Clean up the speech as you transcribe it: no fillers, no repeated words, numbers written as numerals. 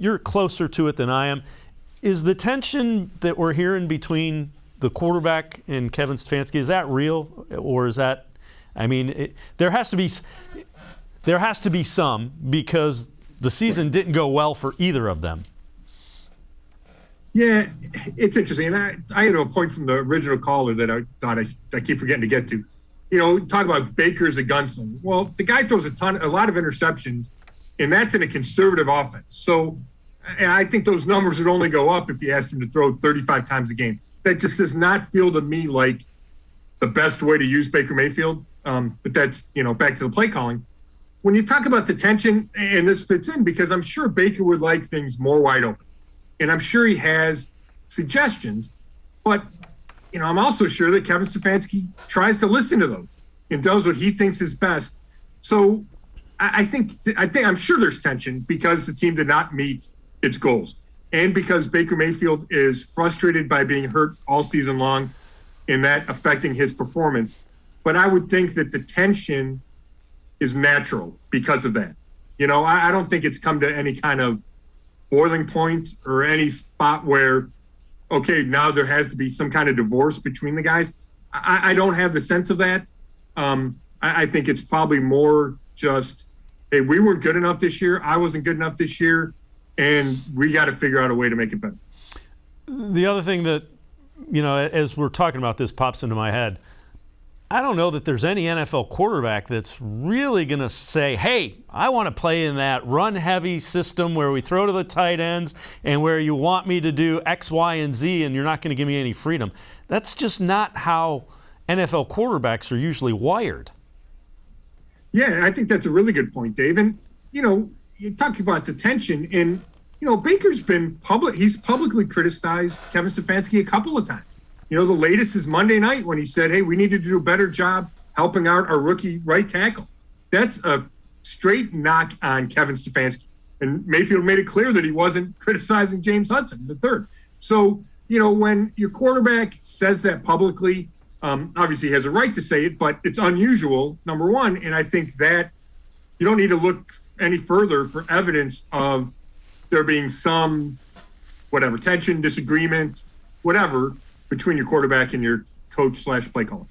you're closer to it than I am. Is the tension that we're hearing between the quarterback and Kevin Stefanski, is that real, or is that? I mean, there has to be some, because the season didn't go well for either of them. Yeah, it's interesting. And I had a point from the original caller that I thought I keep forgetting to get to. Talk about Baker as a gunslinger. Well, the guy throws a lot of interceptions, and that's in a conservative offense. So, and I think those numbers would only go up if you asked him to throw 35 times a game. That just does not feel to me like the best way to use Baker Mayfield. But that's, back to the play calling. When you talk about the tension, and this fits in because I'm sure Baker would like things more wide open. And I'm sure he has suggestions, but, I'm also sure that Kevin Stefanski tries to listen to those and does what he thinks is best. So I'm sure there's tension because the team did not meet its goals, and because Baker Mayfield is frustrated by being hurt all season long and that affecting his performance. But I would think that the tension is natural because of that. I don't think it's come to any kind of boiling point or any spot where, okay, now there has to be some kind of divorce between the guys. I don't have the sense of that. I think it's probably more just, hey, we weren't good enough this year. I wasn't good enough this year, and we got to figure out a way to make it better. The other thing that, as we're talking about this pops into my head, I don't know that there's any NFL quarterback that's really going to say, hey, I want to play in that run-heavy system where we throw to the tight ends and where you want me to do X, Y, and Z and you're not going to give me any freedom. That's just not how NFL quarterbacks are usually wired. Yeah, I think that's a really good point, Dave. And, you talk about the tension, and, Baker's been he's publicly criticized Kevin Stefanski a couple of times. The latest is Monday night when he said, hey, we need to do a better job helping out our rookie right tackle. That's a straight knock on Kevin Stefanski. And Mayfield made it clear that he wasn't criticizing James Hudson, the third. So, when your quarterback says that publicly, obviously he has a right to say it, but it's unusual, number one. And I think that you don't need to look any further for evidence of there being some, tension, disagreement, whatever, between your quarterback and your coach /play caller.